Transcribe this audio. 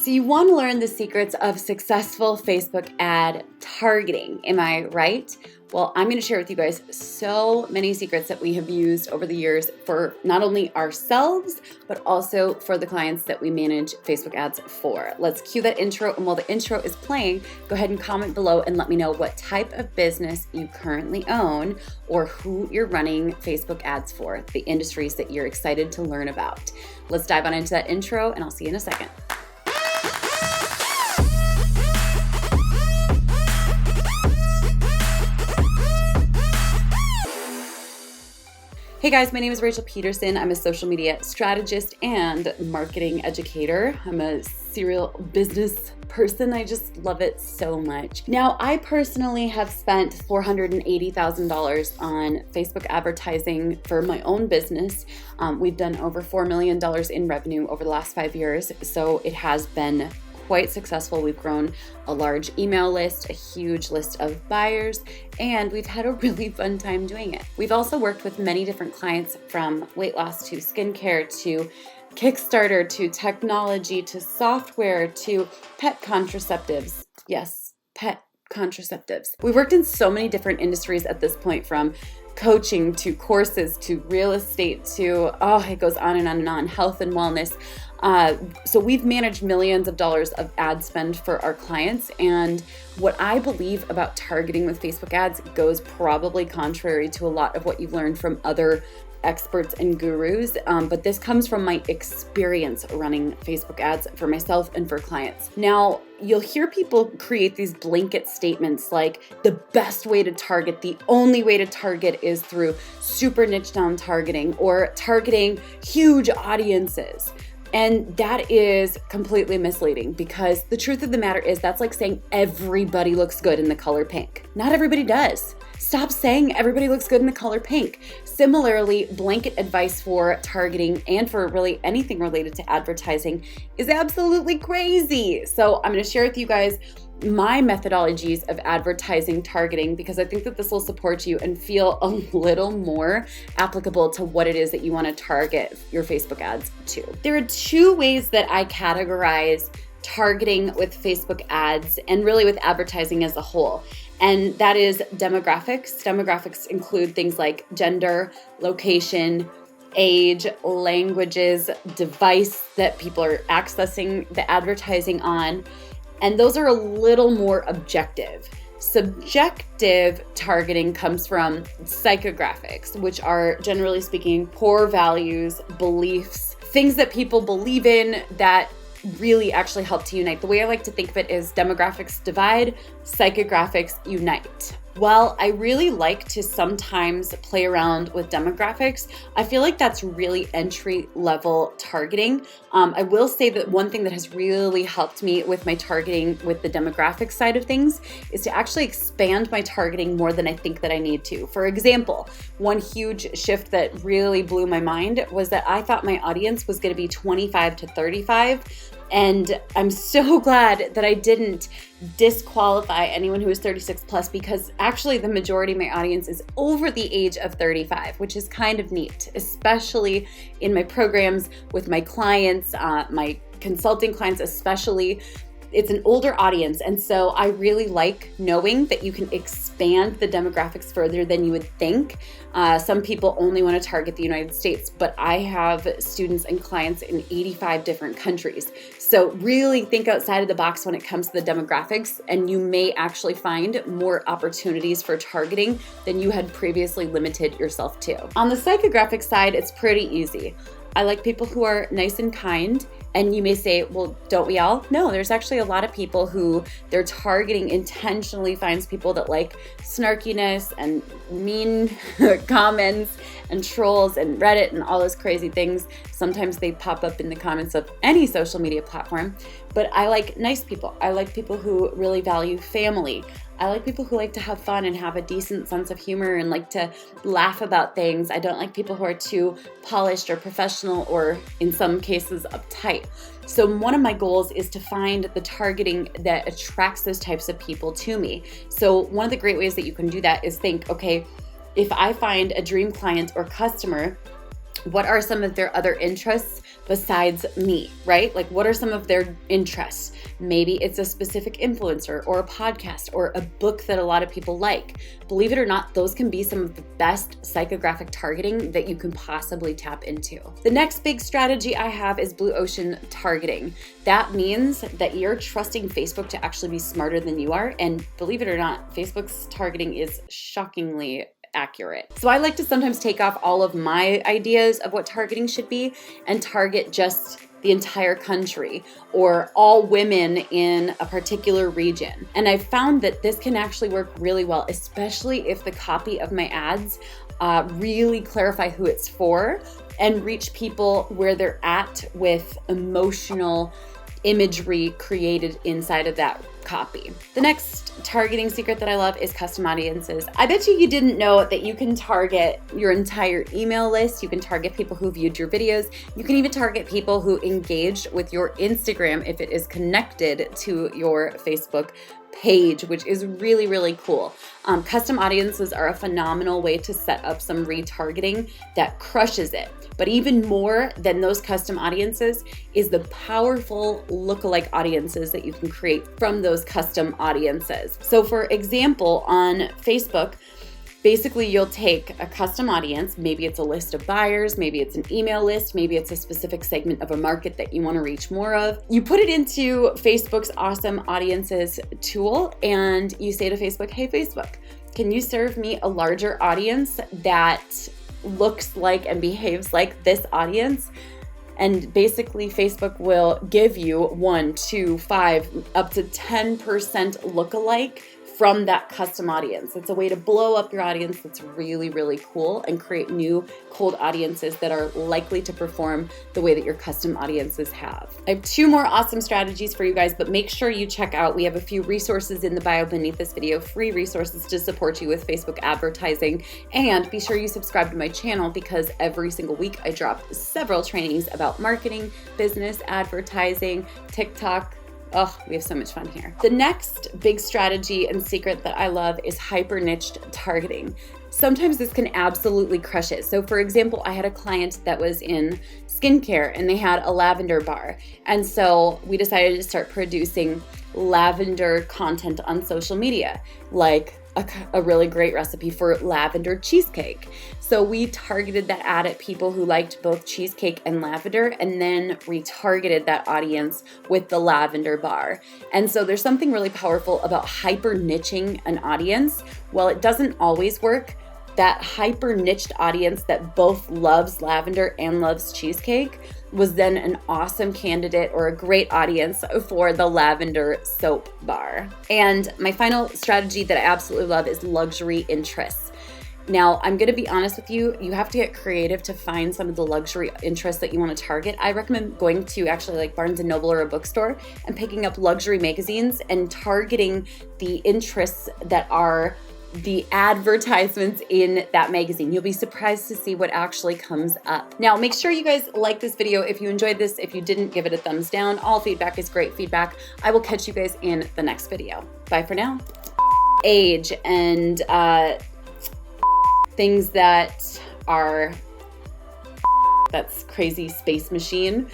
So you want to learn the secrets of successful Facebook ad targeting, am I right? Well, I'm going to share with you guys so many secrets that we have used over the years for not only ourselves, but also for the clients that we manage Facebook ads for. Let's cue that intro, and while the intro is playing, go ahead and comment below and let me know what type of business you currently own or who you're running Facebook ads for, the industries that you're excited to learn about. Let's dive on into that intro, and I'll see you in a second. Hey guys, my name is Rachel Pedersen. I'm a social media strategist and marketing educator. I'm a serial business person. I just love it so much. Now, I personally have spent $480,000 on Facebook advertising for my own business. We've done over $4 million in revenue over the last 5 years, so it has been quite successful. We've grown a large email list, a huge list of buyers, and we've had a really fun time doing it. We've also worked with many different clients, from weight loss to skincare to Kickstarter to technology to software to pet contraceptives. Yes, pet contraceptives. We've worked in so many different industries at this point, from coaching to courses to real estate to, it goes on and on and on, health and wellness. So we've managed millions of dollars of ad spend for our clients, and what I believe about targeting with Facebook ads goes probably contrary to a lot of what you've learned from other experts and gurus, but this comes from my experience running Facebook ads for myself and for clients. Now, you'll hear people create these blanket statements like the best way to target, the only way to target is through super niche down targeting or targeting huge audiences. And that is completely misleading, because the truth of the matter is that's like saying everybody looks good in the color pink. Not everybody does. Stop saying everybody looks good in the color pink. Similarly, blanket advice for targeting and for really anything related to advertising is absolutely crazy. So I'm going to share with you guys my methodologies of advertising targeting, because I think that this will support you and feel a little more applicable to what it is that you want to target your Facebook ads to. There are two ways that I categorize targeting with Facebook ads and really with advertising as a whole. And that is demographics. Demographics include things like gender, location, age, languages, device that people are accessing the advertising on. And those are a little more objective. Subjective targeting comes from psychographics, which are, generally speaking, core values, beliefs, things that people believe in that really actually help to unite. The way I like to think of it is demographics divide, psychographics unite. While I really like to sometimes play around with demographics, I feel like that's really entry-level targeting. I will say that one thing that has really helped me with my targeting with the demographic side of things is to actually expand my targeting more than I think that I need to. For example, one huge shift that really blew my mind was that I thought my audience was going to be 25 to 35. And I'm so glad that I didn't disqualify anyone who is 36 plus, because actually the majority of my audience is over the age of 35, which is kind of neat, especially in my programs with my clients, my consulting clients especially. It's an older audience, and so I really like knowing that you can expand the demographics further than you would think. Some people only want to target the United States, but I have students and clients in 85 different countries. So really think outside of the box when it comes to the demographics, and you may actually find more opportunities for targeting than you had previously limited yourself to. On the psychographic side, it's pretty easy. I like people who are nice and kind. And you may say, well, don't we all? No, there's actually a lot of people who their targeting intentionally finds people that like snarkiness and mean comments and trolls and Reddit and all those crazy things. Sometimes they pop up in the comments of any social media platform. But I like nice people. I like people who really value family. I like people who like to have fun and have a decent sense of humor and like to laugh about things. I don't like people who are too polished or professional or, in some cases, uptight. So one of my goals is to find the targeting that attracts those types of people to me. So one of the great ways that you can do that is think, okay, if I find a dream client or customer, what are some of their other interests besides me, right? Like, what are some of their interests? Maybe it's a specific influencer or a podcast or a book that a lot of people like. Believe it or not, those can be some of the best psychographic targeting that you can possibly tap into. The next big strategy I have is blue ocean targeting. That means that you're trusting Facebook to actually be smarter than you are. And believe it or not, Facebook's targeting is shockingly accurate. So I like to sometimes take off all of my ideas of what targeting should be and target just the entire country or all women in a particular region. And I found that this can actually work really well, especially if the copy of my ads really clarify who it's for and reach people where they're at with emotional imagery created inside of that copy. The next targeting secret that I love is custom audiences. I bet you didn't know that you can target your entire email list. You can target people who viewed your videos. You can even target people who engaged with your Instagram if it is connected to your Facebook page, which is really, really cool. Custom audiences are a phenomenal way to set up some retargeting that crushes it. But even more than those custom audiences is the powerful lookalike audiences that you can create from those custom audiences. So for example, on Facebook, basically you'll take a custom audience, maybe it's a list of buyers, maybe it's an email list, maybe it's a specific segment of a market that you want to reach more of. You put it into Facebook's awesome audiences tool and you say to Facebook, hey Facebook, can you serve me a larger audience that looks like and behaves like this audience? And basically Facebook will give you 1, 2, 5, up to 10% lookalike from that custom audience. It's a way to blow up your audience that's really, really cool and create new cold audiences that are likely to perform the way that your custom audiences have. I have 2 more awesome strategies for you guys, but make sure you check out, we have a few resources in the bio beneath this video, free resources to support you with Facebook advertising. And be sure you subscribe to my channel because every single week I drop several trainings about marketing, business, advertising, TikTok. Oh, we have so much fun here. The next big strategy and secret that I love is hyper niched targeting. Sometimes this can absolutely crush it. So for example, I had a client that was in skincare and they had a lavender bar. And so we decided to start producing lavender content on social media, like a really great recipe for lavender cheesecake. So we targeted that ad at people who liked both cheesecake and lavender and then retargeted that audience with the lavender bar. And so there's something really powerful about hyper niching an audience. While it doesn't always work, that hyper niched audience that both loves lavender and loves cheesecake was then an awesome candidate or a great audience for the lavender soap bar. And my final strategy that I absolutely love is luxury interests. Now, I'm gonna be honest with you, you have to get creative to find some of the luxury interests that you wanna target. I recommend going to actually like Barnes & Noble or a bookstore and picking up luxury magazines and targeting the interests that are the advertisements in that magazine. You'll be surprised to see what actually comes up. Now, make sure you guys like this video. If you enjoyed this, if you didn't, give it a thumbs down. All feedback is great feedback. I will catch you guys in the next video. Bye for now. Age and things that are, that's crazy space machine.